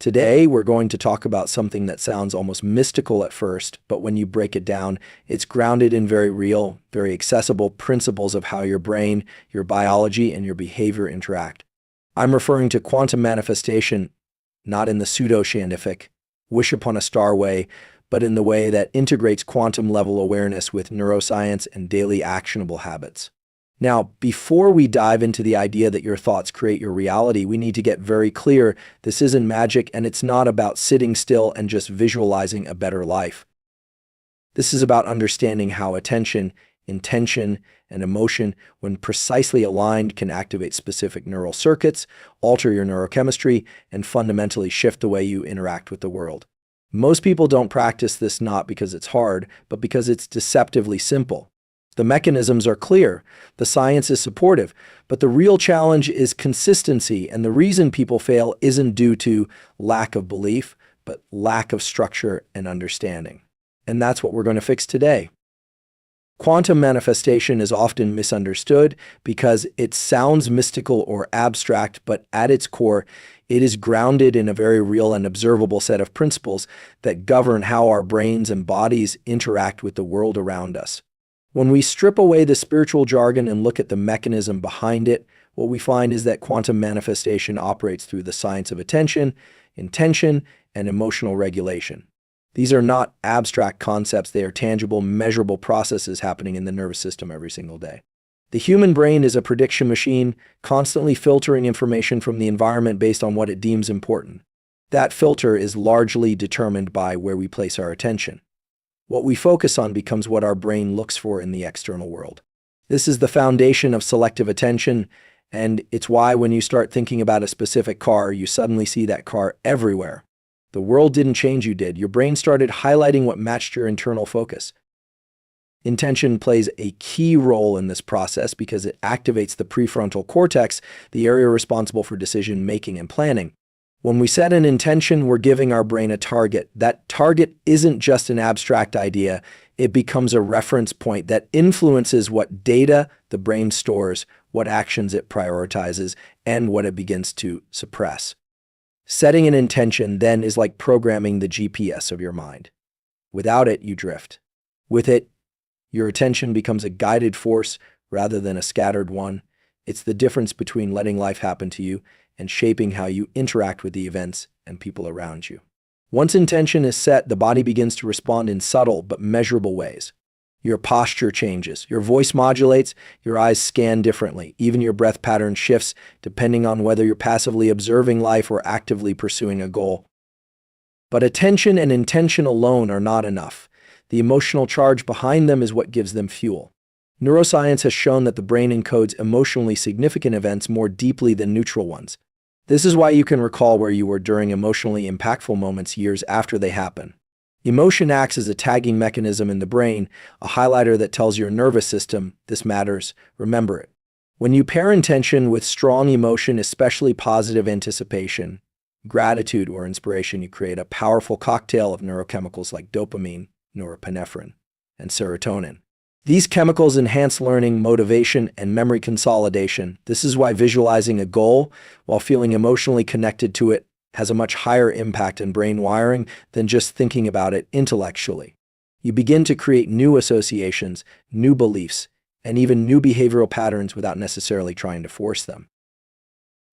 Today, we're going to talk about something that sounds almost mystical at first, but when you break it down, it's grounded in very real, very accessible principles of how your brain, your biology, and your behavior interact. I'm referring to quantum manifestation, not in the pseudo-scientific, wish upon a star way, but in the way that integrates quantum-level awareness with neuroscience and daily actionable habits. Now, before we dive into the idea that your thoughts create your reality, we need to get very clear this isn't magic, and it's not about sitting still and just visualizing a better life. This is about understanding how attention, intention, and emotion, when precisely aligned, can activate specific neural circuits, alter your neurochemistry, and fundamentally shift the way you interact with the world. Most people don't practice this not because it's hard, but because it's deceptively simple. The mechanisms are clear, the science is supportive, but the real challenge is consistency, and the reason people fail isn't due to lack of belief, but lack of structure and understanding. And that's what we're going to fix today. Quantum manifestation is often misunderstood because it sounds mystical or abstract, but at its core, it is grounded in a very real and observable set of principles that govern how our brains and bodies interact with the world around us. When we strip away the spiritual jargon and look at the mechanism behind it, what we find is that quantum manifestation operates through the science of attention, intention, and emotional regulation. These are not abstract concepts, they are tangible, measurable processes happening in the nervous system every single day. The human brain is a prediction machine, constantly filtering information from the environment based on what it deems important. That filter is largely determined by where we place our attention. What we focus on becomes what our brain looks for in the external world. This is the foundation of selective attention, and it's why when you start thinking about a specific car, you suddenly see that car everywhere. The world didn't change, you did. Your brain started highlighting what matched your internal focus. Intention plays a key role in this process because it activates the prefrontal cortex, the area responsible for decision-making and planning. When we set an intention, we're giving our brain a target. That target isn't just an abstract idea. It becomes a reference point that influences what data the brain stores, what actions it prioritizes, and what it begins to suppress. Setting an intention, then, is like programming the GPS of your mind. Without it, you drift. With it, your attention becomes a guided force rather than a scattered one. It's the difference between letting life happen to you and shaping how you interact with the events and people around you. Once intention is set, the body begins to respond in subtle but measurable ways. Your posture changes, your voice modulates, your eyes scan differently, even your breath pattern shifts depending on whether you're passively observing life or actively pursuing a goal. But attention and intention alone are not enough. The emotional charge behind them is what gives them fuel. Neuroscience has shown that the brain encodes emotionally significant events more deeply than neutral ones. This is why you can recall where you were during emotionally impactful moments years after they happen. Emotion acts as a tagging mechanism in the brain, a highlighter that tells your nervous system, this matters, remember it. When you pair intention with strong emotion, especially positive anticipation, gratitude, or inspiration, you create a powerful cocktail of neurochemicals like dopamine, norepinephrine, and serotonin. These chemicals enhance learning, motivation, and memory consolidation. This is why visualizing a goal while feeling emotionally connected to it has a much higher impact on brain wiring than just thinking about it intellectually. You begin to create new associations, new beliefs, and even new behavioral patterns without necessarily trying to force them.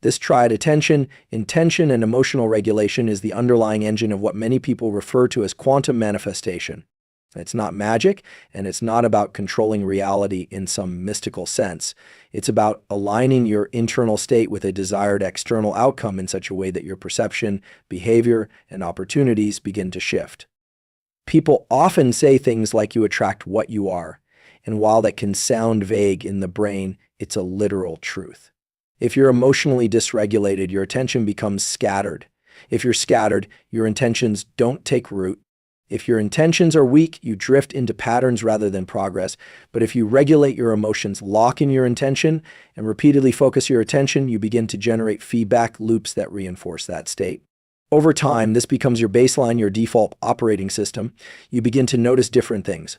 This triad attention, intention, and emotional regulation is the underlying engine of what many people refer to as quantum manifestation. It's not magic, and it's not about controlling reality in some mystical sense. It's about aligning your internal state with a desired external outcome in such a way that your perception, behavior, and opportunities begin to shift. People often say things like you attract what you are, and while that can sound vague in the brain, it's a literal truth. If you're emotionally dysregulated, your attention becomes scattered. If you're scattered, your intentions don't take root. If your intentions are weak, you drift into patterns rather than progress. But if you regulate your emotions, lock in your intention, and repeatedly focus your attention, you begin to generate feedback loops that reinforce that state. Over time, this becomes your baseline, your default operating system. You begin to notice different things.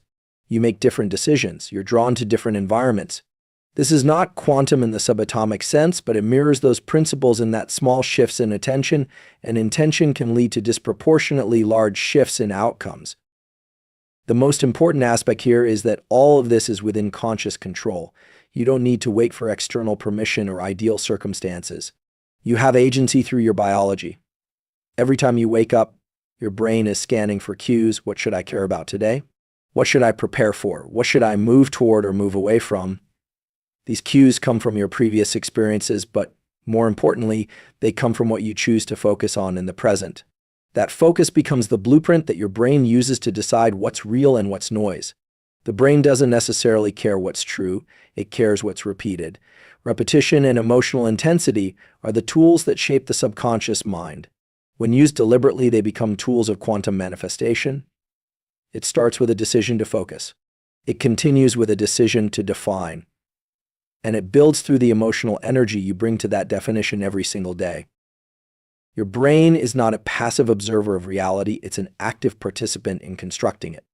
You make different decisions. You're drawn to different environments. This is not quantum in the subatomic sense, but it mirrors those principles in that small shifts in attention and intention can lead to disproportionately large shifts in outcomes. The most important aspect here is that all of this is within conscious control. You don't need to wait for external permission or ideal circumstances. You have agency through your biology. Every time you wake up, your brain is scanning for cues. What should I care about today? What should I prepare for? What should I move toward or move away from? These cues come from your previous experiences, but more importantly, they come from what you choose to focus on in the present. That focus becomes the blueprint that your brain uses to decide what's real and what's noise. The brain doesn't necessarily care what's true, it cares what's repeated. Repetition and emotional intensity are the tools that shape the subconscious mind. When used deliberately, they become tools of quantum manifestation. It starts with a decision to focus. It continues with a decision to define. And it builds through the emotional energy you bring to that definition every single day. Your brain is not a passive observer of reality, it's an active participant in constructing it.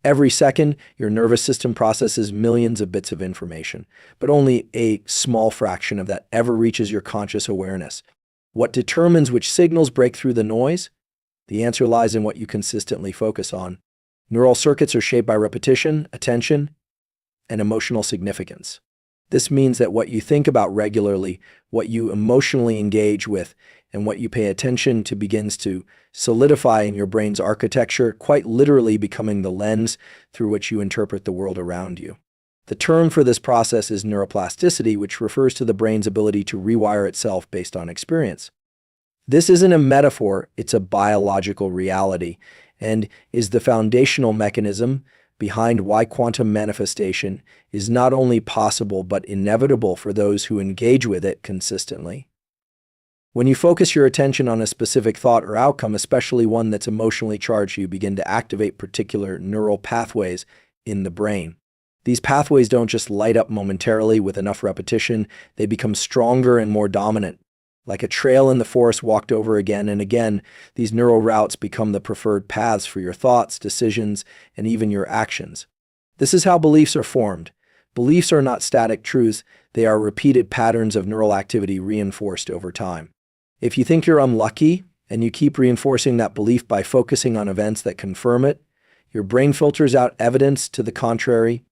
Every second, your nervous system processes millions of bits of information, but only a small fraction of that ever reaches your conscious awareness. What determines which signals break through the noise? The answer lies in what you consistently focus on. Neural circuits are shaped by repetition, attention, and emotional significance. This means that what you think about regularly, what you emotionally engage with, and what you pay attention to begins to solidify in your brain's architecture, quite literally becoming the lens through which you interpret the world around you. The term for this process is neuroplasticity, which refers to the brain's ability to rewire itself based on experience. This isn't a metaphor, it's a biological reality, and is the foundational mechanism behind why quantum manifestation is not only possible but inevitable for those who engage with it consistently. When you focus your attention on a specific thought or outcome, especially one that's emotionally charged, you begin to activate particular neural pathways in the brain. These pathways don't just light up momentarily with enough repetition, they become stronger and more dominant. Like a trail in the forest walked over again and again, these neural routes become the preferred paths for your thoughts, decisions, and even your actions. This is how beliefs are formed. Beliefs are not static truths, they are repeated patterns of neural activity reinforced over time. If you think you're unlucky, and you keep reinforcing that belief by focusing on events that confirm it, your brain filters out evidence to the contrary.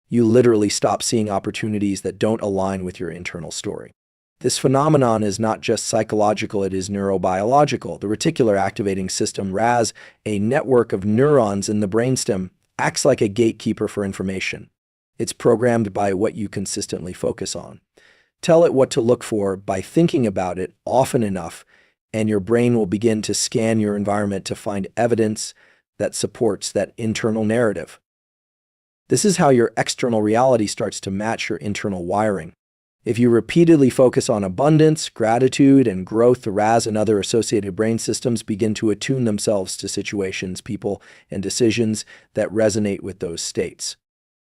You literally stop seeing opportunities that don't align with your internal story. This phenomenon is not just psychological, it is neurobiological. The reticular activating system, RAS, a network of neurons in the brainstem, acts like a gatekeeper for information. It's programmed by what you consistently focus on. Tell it what to look for by thinking about it often enough, and your brain will begin to scan your environment to find evidence that supports that internal narrative. This is how your external reality starts to match your internal wiring. If you repeatedly focus on abundance, gratitude, and growth, the RAS and other associated brain systems begin to attune themselves to situations, people, and decisions that resonate with those states.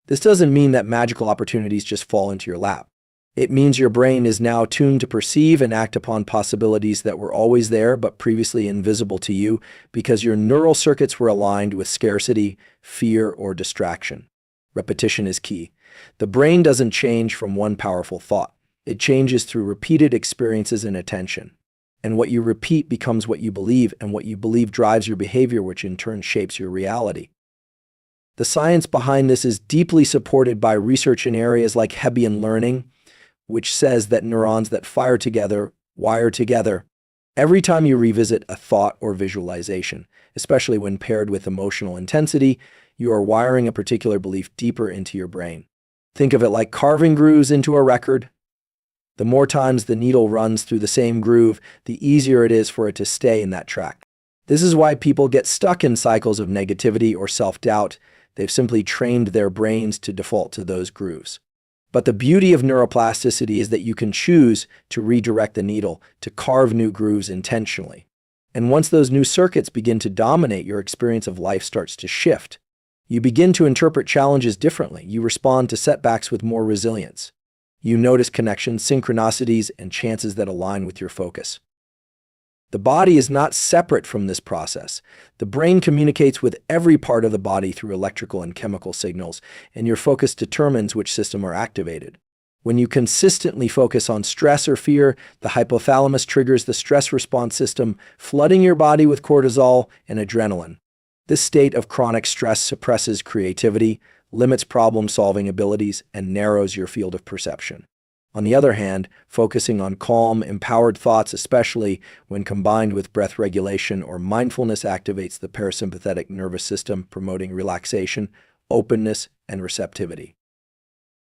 This doesn't mean that magical opportunities just fall into your lap. It means your brain is now tuned to perceive and act upon possibilities that were always there but previously invisible to you because your neural circuits were aligned with scarcity, fear, or distraction. Repetition is key. The brain doesn't change from one powerful thought. It changes through repeated experiences and attention. And what you repeat becomes what you believe, and what you believe drives your behavior, which in turn shapes your reality. The science behind this is deeply supported by research in areas like Hebbian learning, which says that neurons that fire together wire together. Every time you revisit a thought or visualization, especially when paired with emotional intensity, you are wiring a particular belief deeper into your brain. Think of it like carving grooves into a record. The more times the needle runs through the same groove, the easier it is for it to stay in that track. This is why people get stuck in cycles of negativity or self-doubt. They've simply trained their brains to default to those grooves. But the beauty of neuroplasticity is that you can choose to redirect the needle, to carve new grooves intentionally. And once those new circuits begin to dominate, your experience of life starts to shift. You begin to interpret challenges differently. You respond to setbacks with more resilience. You notice connections, synchronicities, and chances that align with your focus. The body is not separate from this process. The brain communicates with every part of the body through electrical and chemical signals, and your focus determines which system are activated. When you consistently focus on stress or fear, the hypothalamus triggers the stress response system, flooding your body with cortisol and adrenaline. This state of chronic stress suppresses creativity, limits problem-solving abilities, and narrows your field of perception. On the other hand, focusing on calm, empowered thoughts, especially when combined with breath regulation or mindfulness, activates the parasympathetic nervous system, promoting relaxation, openness, and receptivity.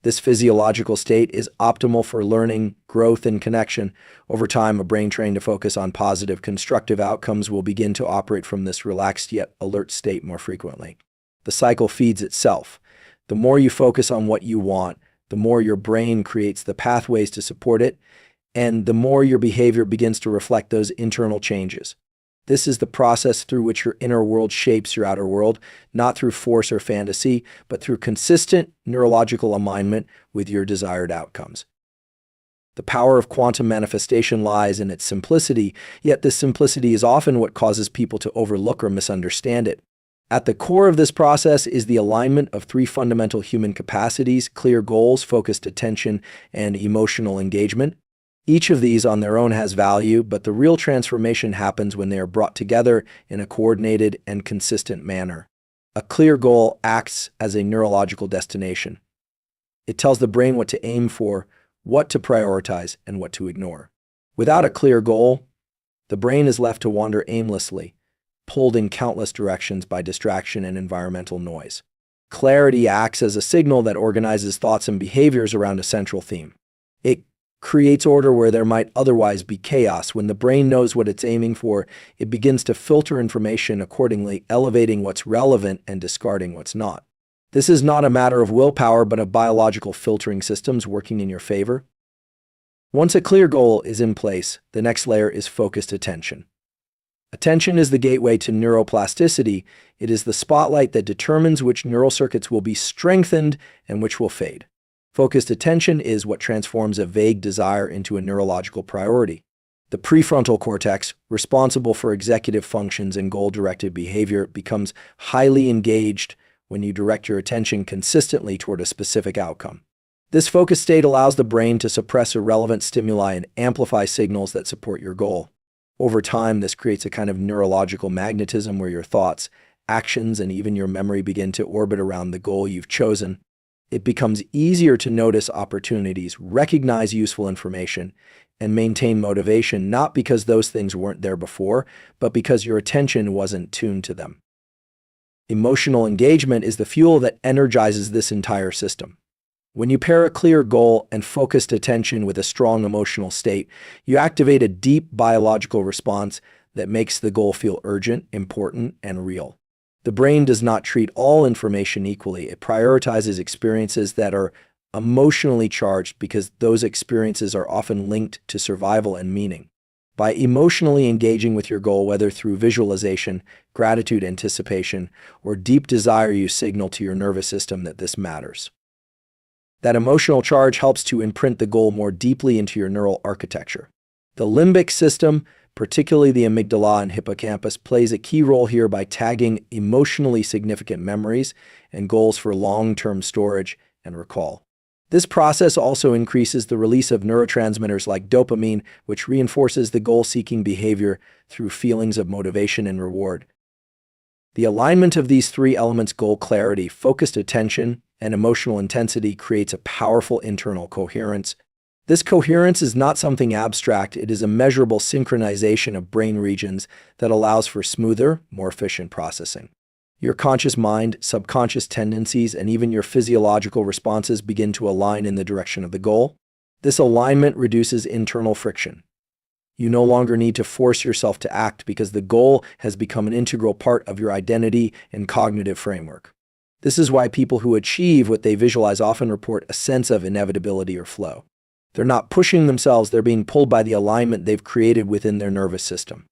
This physiological state is optimal for learning, growth, and connection. Over time, a brain trained to focus on positive, constructive outcomes will begin to operate from this relaxed yet alert state more frequently. The cycle feeds itself. The more you focus on what you want, the more your brain creates the pathways to support it, and the more your behavior begins to reflect those internal changes. This is the process through which your inner world shapes your outer world, not through force or fantasy, but through consistent neurological alignment with your desired outcomes. The power of quantum manifestation lies in its simplicity, yet this simplicity is often what causes people to overlook or misunderstand it. At the core of this process is the alignment of three fundamental human capacities: clear goals, focused attention, and emotional engagement. Each of these on their own has value, but the real transformation happens when they are brought together in a coordinated and consistent manner. A clear goal acts as a neurological destination. It tells the brain what to aim for, what to prioritize, and what to ignore. Without a clear goal, the brain is left to wander aimlessly, pulled in countless directions by distraction and environmental noise. Clarity acts as a signal that organizes thoughts and behaviors around a central theme. It creates order where there might otherwise be chaos. When the brain knows what it's aiming for, it begins to filter information accordingly, elevating what's relevant and discarding what's not. This is not a matter of willpower, but of biological filtering systems working in your favor. Once a clear goal is in place, the next layer is focused attention. Attention is the gateway to neuroplasticity. It is the spotlight that determines which neural circuits will be strengthened and which will fade. Focused attention is what transforms a vague desire into a neurological priority. The prefrontal cortex, responsible for executive functions and goal-directed behavior, becomes highly engaged when you direct your attention consistently toward a specific outcome. This focused state allows the brain to suppress irrelevant stimuli and amplify signals that support your goal. Over time, this creates a kind of neurological magnetism where your thoughts, actions, and even your memory begin to orbit around the goal you've chosen. It becomes easier to notice opportunities, recognize useful information, and maintain motivation, not because those things weren't there before, but because your attention wasn't tuned to them. Emotional engagement is the fuel that energizes this entire system. When you pair a clear goal and focused attention with a strong emotional state, you activate a deep biological response that makes the goal feel urgent, important, and real. The brain does not treat all information equally. It prioritizes experiences that are emotionally charged because those experiences are often linked to survival and meaning. By emotionally engaging with your goal, whether through visualization, gratitude, anticipation, or deep desire, you signal to your nervous system that this matters. That emotional charge helps to imprint the goal more deeply into your neural architecture. The limbic system, particularly the amygdala and hippocampus, plays a key role here by tagging emotionally significant memories and goals for long-term storage and recall. This process also increases the release of neurotransmitters like dopamine, which reinforces the goal-seeking behavior through feelings of motivation and reward. The alignment of these three elements, goal clarity, focused attention, and emotional intensity, creates a powerful internal coherence. This coherence is not something abstract. It is a measurable synchronization of brain regions that allows for smoother, more efficient processing. Your conscious mind, subconscious tendencies, and even your physiological responses begin to align in the direction of the goal. This alignment reduces internal friction. You no longer need to force yourself to act because the goal has become an integral part of your identity and cognitive framework. This is why people who achieve what they visualize often report a sense of inevitability or flow. They're not pushing themselves, they're being pulled by the alignment they've created within their nervous system.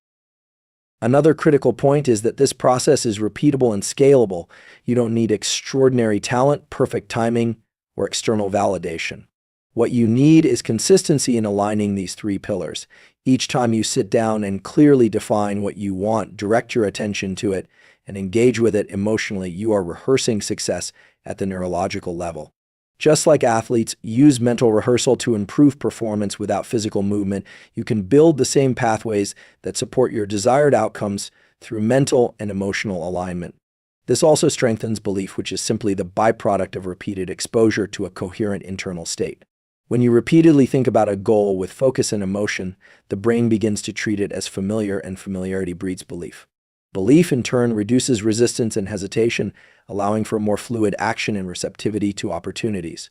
Another critical point is that this process is repeatable and scalable. You don't need extraordinary talent, perfect timing, or external validation. What you need is consistency in aligning these three pillars. Each time you sit down and clearly define what you want, direct your attention to it, and engage with it emotionally, you are rehearsing success at the neurological level. Just like athletes use mental rehearsal to improve performance without physical movement, you can build the same pathways that support your desired outcomes through mental and emotional alignment. This also strengthens belief, which is simply the byproduct of repeated exposure to a coherent internal state. When you repeatedly think about a goal with focus and emotion, the brain begins to treat it as familiar, and familiarity breeds belief. Belief, in turn, reduces resistance and hesitation, allowing for more fluid action and receptivity to opportunities.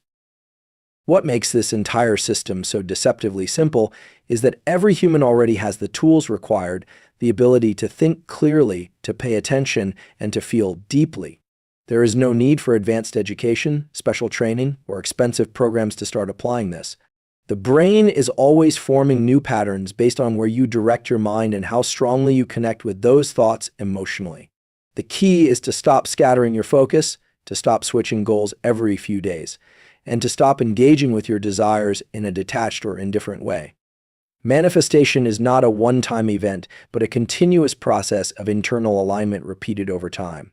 What makes this entire system so deceptively simple is that every human already has the tools required, the ability to think clearly, to pay attention, and to feel deeply. There is no need for advanced education, special training, or expensive programs to start applying this. The brain is always forming new patterns based on where you direct your mind and how strongly you connect with those thoughts emotionally. The key is to stop scattering your focus, to stop switching goals every few days, and to stop engaging with your desires in a detached or indifferent way. Manifestation is not a one-time event, but a continuous process of internal alignment repeated over time.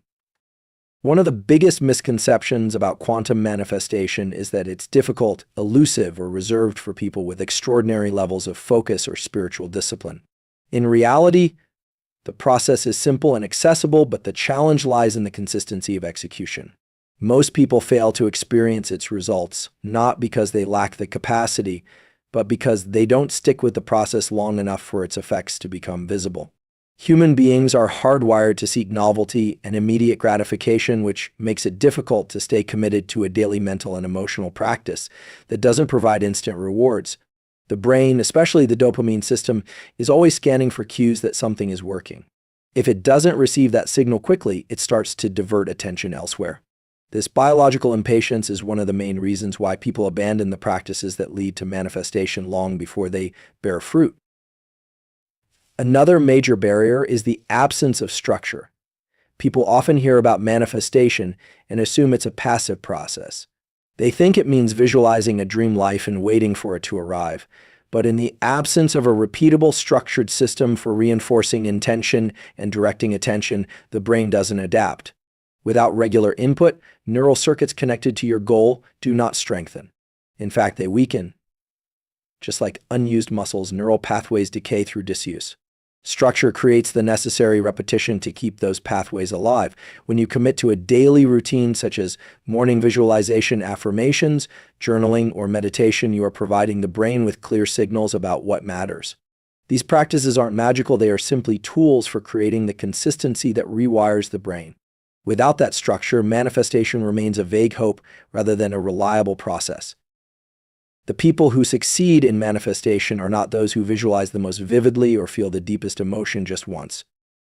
One of the biggest misconceptions about quantum manifestation is that it's difficult, elusive, or reserved for people with extraordinary levels of focus or spiritual discipline. In reality, the process is simple and accessible, but the challenge lies in the consistency of execution. Most people fail to experience its results, not because they lack the capacity, but because they don't stick with the process long enough for its effects to become visible. Human beings are hardwired to seek novelty and immediate gratification, which makes it difficult to stay committed to a daily mental and emotional practice that doesn't provide instant rewards. The brain, especially the dopamine system, is always scanning for cues that something is working. If it doesn't receive that signal quickly, it starts to divert attention elsewhere. This biological impatience is one of the main reasons why people abandon the practices that lead to manifestation long before they bear fruit. Another major barrier is the absence of structure. People often hear about manifestation and assume it's a passive process. They think it means visualizing a dream life and waiting for it to arrive. But in the absence of a repeatable, structured system for reinforcing intention and directing attention, the brain doesn't adapt. Without regular input, neural circuits connected to your goal do not strengthen. In fact, they weaken. Just like unused muscles, neural pathways decay through disuse. Structure creates the necessary repetition to keep those pathways alive. When you commit to a daily routine such as morning visualization, affirmations, journaling, or meditation, you are providing the brain with clear signals about what matters. These practices aren't magical, they are simply tools for creating the consistency that rewires the brain. Without that structure, manifestation remains a vague hope rather than a reliable process. The people who succeed in manifestation are not those who visualize the most vividly or feel the deepest emotion just once.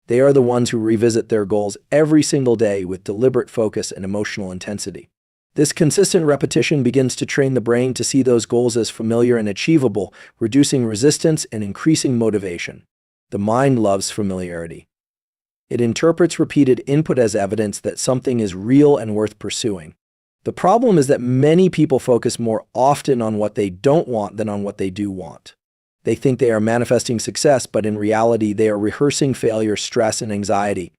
They are the ones who revisit their goals every single day with deliberate focus and emotional intensity. This consistent repetition begins to train the brain to see those goals as familiar and achievable, reducing resistance and increasing motivation. The mind loves familiarity. It interprets repeated input as evidence that something is real and worth pursuing. The problem is that many people focus more often on what they don't want than on what they do want. They think they are manifesting success, but in reality, they are rehearsing failure, stress, and anxiety.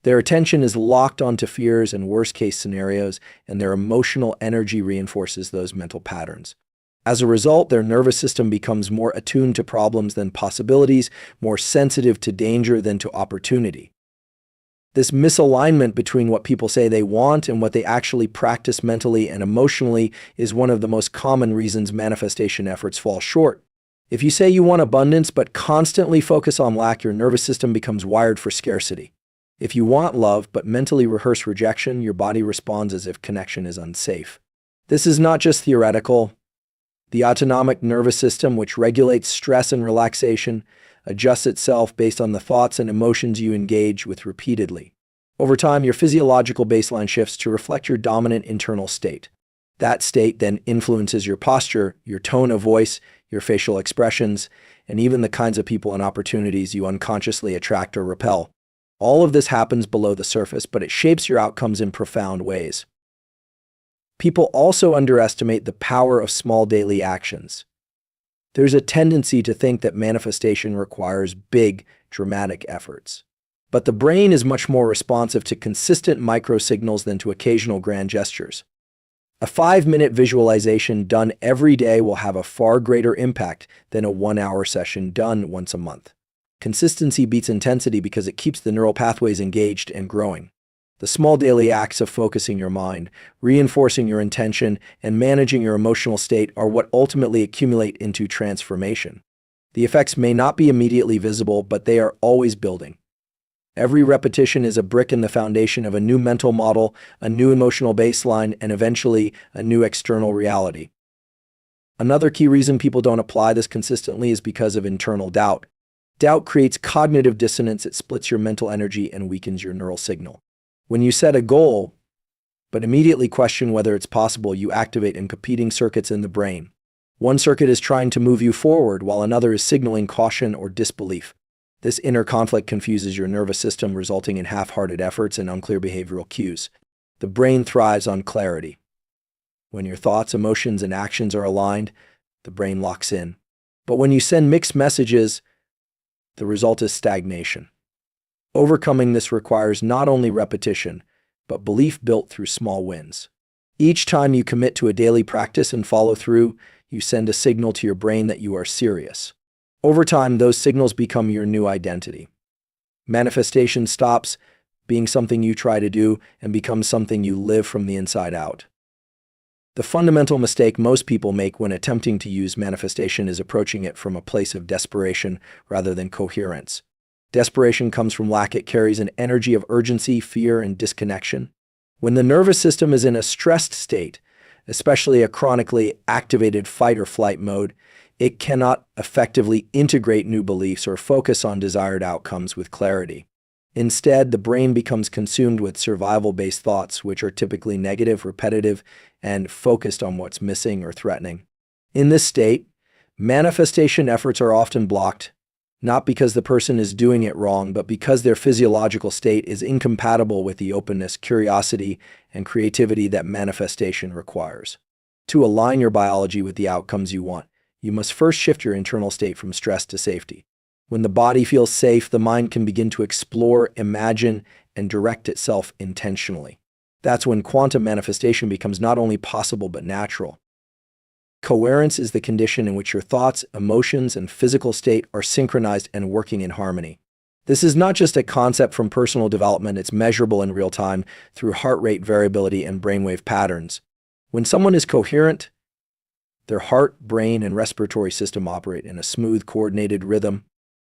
Their attention is locked onto fears and worst-case scenarios, and their emotional energy reinforces those mental patterns. As a result, their nervous system becomes more attuned to problems than possibilities, more sensitive to danger than to opportunity. This misalignment between what people say they want and what they actually practice mentally and emotionally is one of the most common reasons manifestation efforts fall short. If you say you want abundance but constantly focus on lack, your nervous system becomes wired for scarcity. If you want love but mentally rehearse rejection, your body responds as if connection is unsafe. This is not just theoretical. The autonomic nervous system, which regulates stress and relaxation, adjusts itself based on the thoughts and emotions you engage with repeatedly. Over time, your physiological baseline shifts to reflect your dominant internal state. That state then influences your posture, your tone of voice, your facial expressions, and even the kinds of people and opportunities you unconsciously attract or repel. All of this happens below the surface, but it shapes your outcomes in profound ways. People also underestimate the power of small daily actions. There's a tendency to think that manifestation requires big, dramatic efforts. But the brain is much more responsive to consistent micro-signals than to occasional grand gestures. A 5-minute visualization done every day will have a far greater impact than a 1-hour session done once a month. Consistency beats intensity because it keeps the neural pathways engaged and growing. The small daily acts of focusing your mind, reinforcing your intention, and managing your emotional state are what ultimately accumulate into transformation. The effects may not be immediately visible, but they are always building. Every repetition is a brick in the foundation of a new mental model, a new emotional baseline, and eventually a new external reality. Another key reason people don't apply this consistently is because of internal doubt. Doubt creates cognitive dissonance. It splits your mental energy and weakens your neural signal. When you set a goal, but immediately question whether it's possible, you activate competing circuits in the brain. One circuit is trying to move you forward, while another is signaling caution or disbelief. This inner conflict confuses your nervous system, resulting in half-hearted efforts and unclear behavioral cues. The brain thrives on clarity. When your thoughts, emotions, and actions are aligned, the brain locks in. But when you send mixed messages, the result is stagnation. Overcoming this requires not only repetition, but belief built through small wins. Each time you commit to a daily practice and follow through, you send a signal to your brain that you are serious. Over time, those signals become your new identity. Manifestation stops being something you try to do and becomes something you live from the inside out. The fundamental mistake most people make when attempting to use manifestation is approaching it from a place of desperation rather than coherence. Desperation comes from lack. It carries an energy of urgency, fear, and disconnection. When the nervous system is in a stressed state, especially a chronically activated fight or flight mode, it cannot effectively integrate new beliefs or focus on desired outcomes with clarity. Instead, the brain becomes consumed with survival-based thoughts, which are typically negative, repetitive, and focused on what's missing or threatening. In this state, manifestation efforts are often blocked, not because the person is doing it wrong, but because their physiological state is incompatible with the openness, curiosity, and creativity that manifestation requires. To align your biology with the outcomes you want, you must first shift your internal state from stress to safety. When the body feels safe, the mind can begin to explore, imagine, and direct itself intentionally. That's when quantum manifestation becomes not only possible but natural. Coherence is the condition in which your thoughts, emotions, and physical state are synchronized and working in harmony. This is not just a concept from personal development, it's measurable in real time through heart rate variability and brainwave patterns. When someone is coherent, their heart, brain, and respiratory system operate in a smooth, coordinated rhythm.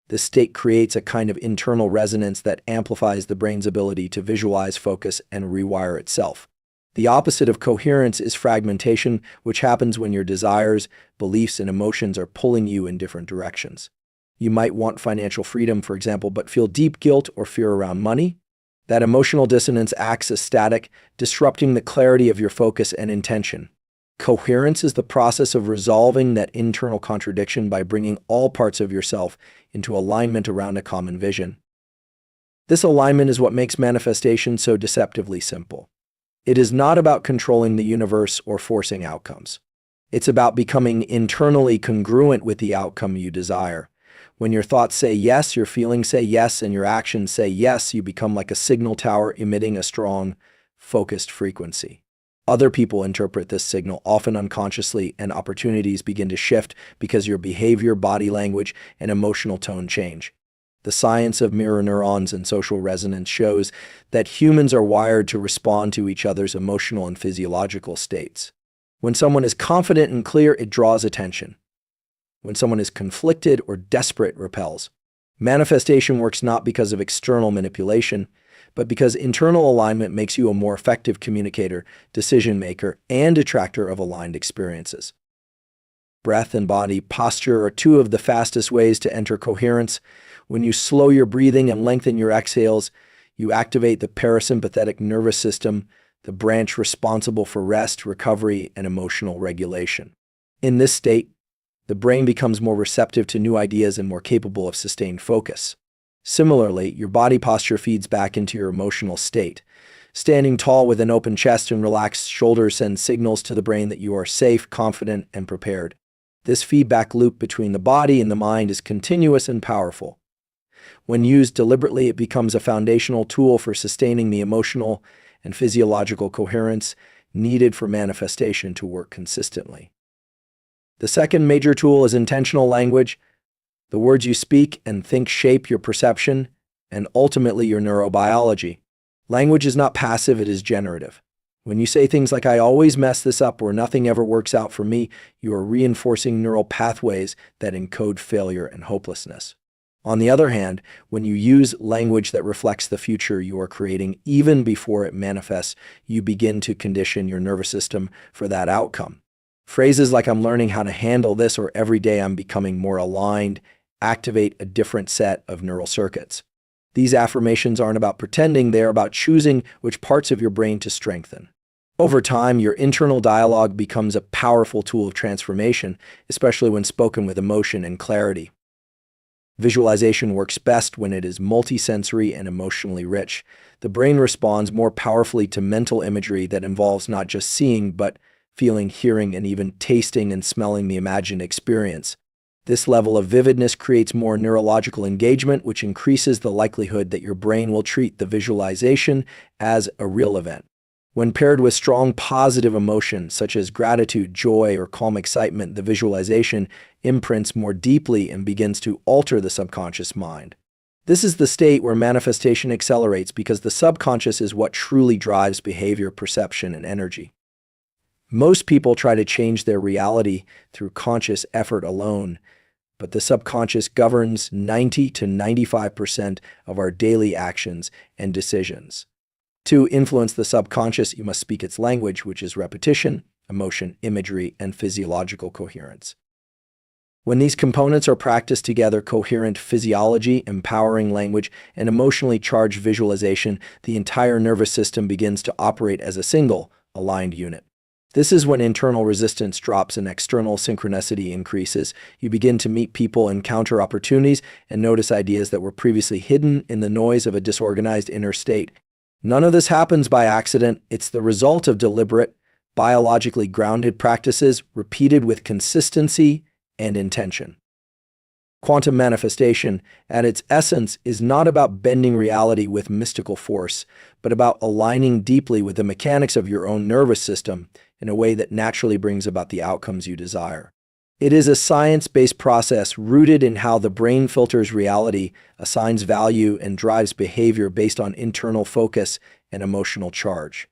This state creates a kind of internal resonance that amplifies the brain's ability to visualize, focus, and rewire itself. The opposite of coherence is fragmentation, which happens when your desires, beliefs, and emotions are pulling you in different directions. You might want financial freedom, for example, but feel deep guilt or fear around money. That emotional dissonance acts as static, disrupting the clarity of your focus and intention. Coherence is the process of resolving that internal contradiction by bringing all parts of yourself into alignment around a common vision. This alignment is what makes manifestation so deceptively simple. It is not about controlling the universe or forcing outcomes. It's about becoming internally congruent with the outcome you desire. When your thoughts say yes, your feelings say yes, and your actions say yes, you become like a signal tower emitting a strong, focused frequency. Other people interpret this signal, often unconsciously, and opportunities begin to shift because your behavior, body language, and emotional tone change. The science of mirror neurons and social resonance shows that humans are wired to respond to each other's emotional and physiological states. When someone is confident and clear, it draws attention. When someone is conflicted or desperate, it repels. Manifestation works not because of external manipulation, but because internal alignment makes you a more effective communicator, decision maker, and attractor of aligned experiences. Breath and body posture are two of the fastest ways to enter coherence. When you slow your breathing and lengthen your exhales, you activate the parasympathetic nervous system, the branch responsible for rest, recovery, and emotional regulation. In this state, the brain becomes more receptive to new ideas and more capable of sustained focus. Similarly, your body posture feeds back into your emotional state. Standing tall with an open chest and relaxed shoulders sends signals to the brain that you are safe, confident, and prepared. This feedback loop between the body and the mind is continuous and powerful. When used deliberately, it becomes a foundational tool for sustaining the emotional and physiological coherence needed for manifestation to work consistently. The second major tool is intentional language. The words you speak and think shape your perception and ultimately your neurobiology. Language is not passive, it is generative. When you say things like, "I always mess this up," or "nothing ever works out for me," you are reinforcing neural pathways that encode failure and hopelessness. On the other hand, when you use language that reflects the future you are creating even before it manifests, you begin to condition your nervous system for that outcome. Phrases like, "I'm learning how to handle this," or "every day I'm becoming more aligned," activate a different set of neural circuits. These affirmations aren't about pretending, they are about choosing which parts of your brain to strengthen. Over time, your internal dialogue becomes a powerful tool of transformation, especially when spoken with emotion and clarity. Visualization works best when it is multisensory and emotionally rich. The brain responds more powerfully to mental imagery that involves not just seeing, but feeling, hearing, and even tasting and smelling the imagined experience. This level of vividness creates more neurological engagement, which increases the likelihood that your brain will treat the visualization as a real event. When paired with strong positive emotions such as gratitude, joy, or calm excitement, the visualization imprints more deeply and begins to alter the subconscious mind. This is the state where manifestation accelerates because the subconscious is what truly drives behavior, perception, and energy. Most people try to change their reality through conscious effort alone, but the subconscious governs 90 to 95% of our daily actions and decisions. To influence the subconscious, you must speak its language, which is repetition, emotion, imagery, and physiological coherence. When these components are practiced together, coherent physiology, empowering language, and emotionally charged visualization, the entire nervous system begins to operate as a single, aligned unit. This is when internal resistance drops and external synchronicity increases. You begin to meet people, encounter opportunities, and notice ideas that were previously hidden in the noise of a disorganized inner state. None of this happens by accident. It's the result of deliberate, biologically grounded practices repeated with consistency and intention. Quantum manifestation, at its essence, is not about bending reality with mystical force, but about aligning deeply with the mechanics of your own nervous system in a way that naturally brings about the outcomes you desire. It is a science-based process rooted in how the brain filters reality, assigns value, and drives behavior based on internal focus and emotional charge.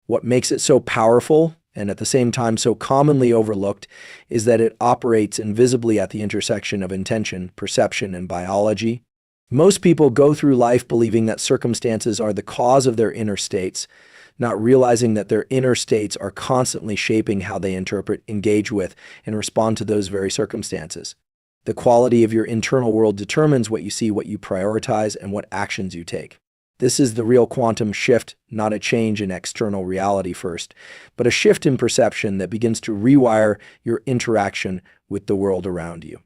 What makes it so powerful, and at the same time so commonly overlooked, is that it operates invisibly at the intersection of intention, perception, and biology. Most people go through life believing that circumstances are the cause of their inner states, not realizing that their inner states are constantly shaping how they interpret, engage with, and respond to those very circumstances. The quality of your internal world determines what you see, what you prioritize, and what actions you take. This is the real quantum shift, not a change in external reality first, but a shift in perception that begins to rewire your interaction with the world around you.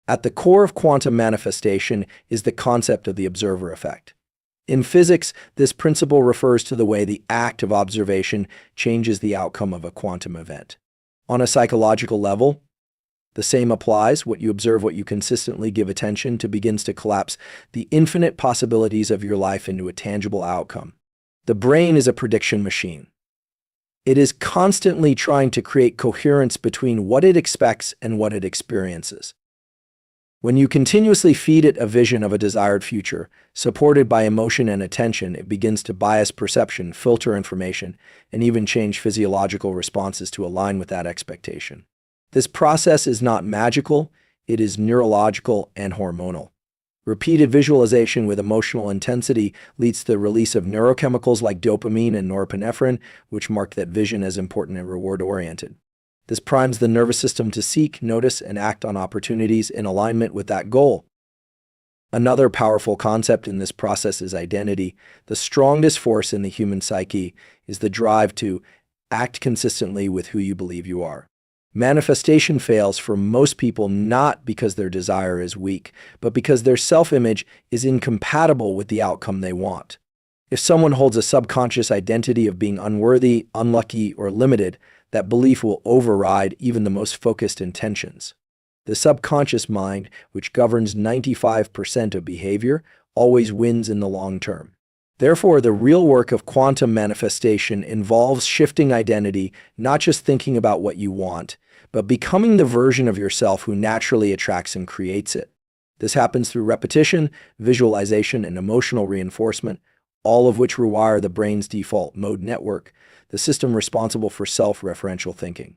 At the core of quantum manifestation is the concept of the observer effect. In physics, this principle refers to the way the act of observation changes the outcome of a quantum event. On a psychological level, the same applies. What you observe, what you consistently give attention to, begins to collapse the infinite possibilities of your life into a tangible outcome. The brain is a prediction machine. It is constantly trying to create coherence between what it expects and what it experiences. When you continuously feed it a vision of a desired future, supported by emotion and attention, it begins to bias perception, filter information, and even change physiological responses to align with that expectation. This process is not magical, it is neurological and hormonal. Repeated visualization with emotional intensity leads to the release of neurochemicals like dopamine and norepinephrine, which mark that vision as important and reward-oriented. This primes the nervous system to seek, notice, and act on opportunities in alignment with that goal. Another powerful concept in this process is identity. The strongest force in the human psyche is the drive to act consistently with who you believe you are. Manifestation fails for most people not because their desire is weak, but because their self-image is incompatible with the outcome they want. If someone holds a subconscious identity of being unworthy, unlucky, or limited, that belief will override even the most focused intentions. The subconscious mind, which governs 95% of behavior, always wins in the long term. Therefore, the real work of quantum manifestation involves shifting identity, not just thinking about what you want, but becoming the version of yourself who naturally attracts and creates it. This happens through repetition, visualization, and emotional reinforcement, all of which rewire the brain's default mode network, the system responsible for self-referential thinking.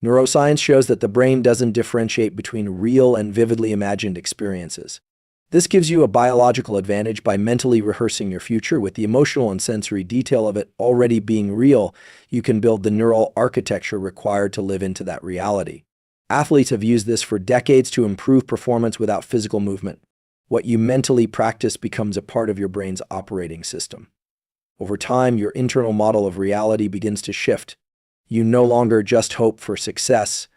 Neuroscience shows that the brain doesn't differentiate between real and vividly imagined experiences. This gives you a biological advantage by mentally rehearsing your future with the emotional and sensory detail of it already being real. You can build the neural architecture required to live into that reality. Athletes have used this for decades to improve performance without physical movement. What you mentally practice becomes a part of your brain's operating system. Over time, your internal model of reality begins to shift. You no longer just hope for success,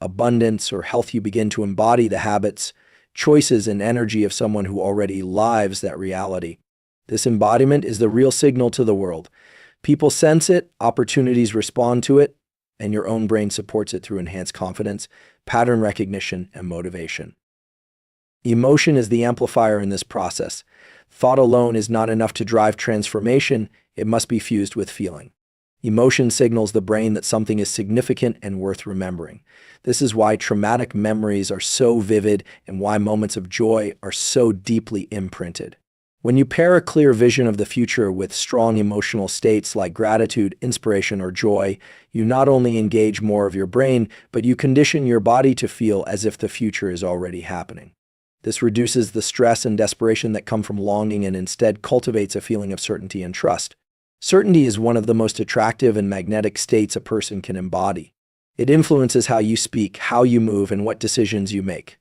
abundance, or health. You begin to embody the habits, choices, and energy of someone who already lives that reality. This embodiment is the real signal to the world. People sense it, opportunities respond to it, and your own brain supports it through enhanced confidence, pattern recognition, and motivation. Emotion is the amplifier in this process. Thought alone is not enough to drive transformation. It must be fused with feeling. Emotion signals the brain that something is significant and worth remembering. This is why traumatic memories are so vivid and why moments of joy are so deeply imprinted. When you pair a clear vision of the future with strong emotional states like gratitude, inspiration, or joy, you not only engage more of your brain, but you condition your body to feel as if the future is already happening. This reduces the stress and desperation that come from longing and instead cultivates a feeling of certainty and trust. Certainty is one of the most attractive and magnetic states a person can embody. It influences how you speak, how you move, and what decisions you make.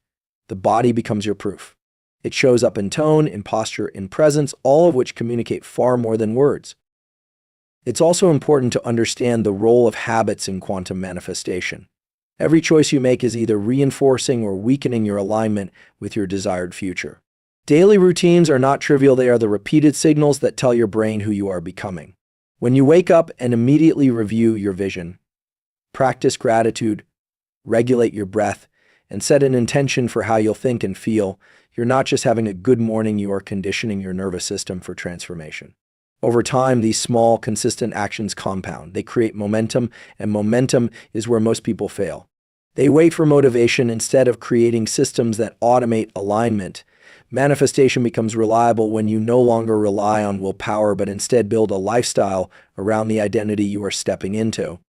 The body becomes your proof. It shows up in tone, in posture, in presence, all of which communicate far more than words. It's also important to understand the role of habits in quantum manifestation. Every choice you make is either reinforcing or weakening your alignment with your desired future. Daily routines are not trivial. They are the repeated signals that tell your brain who you are becoming. When you wake up and immediately review your vision, practice gratitude, regulate your breath, and set an intention for how you'll think and feel, you're not just having a good morning, you are conditioning your nervous system for transformation. Over time, these small, consistent actions compound. They create momentum, and momentum is where most people fail. They wait for motivation instead of creating systems that automate alignment. Manifestation becomes reliable when you no longer rely on willpower, but instead build a lifestyle around the identity you are stepping into.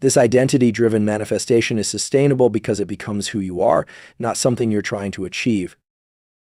This identity-driven manifestation is sustainable because it becomes who you are, not something you're trying to achieve.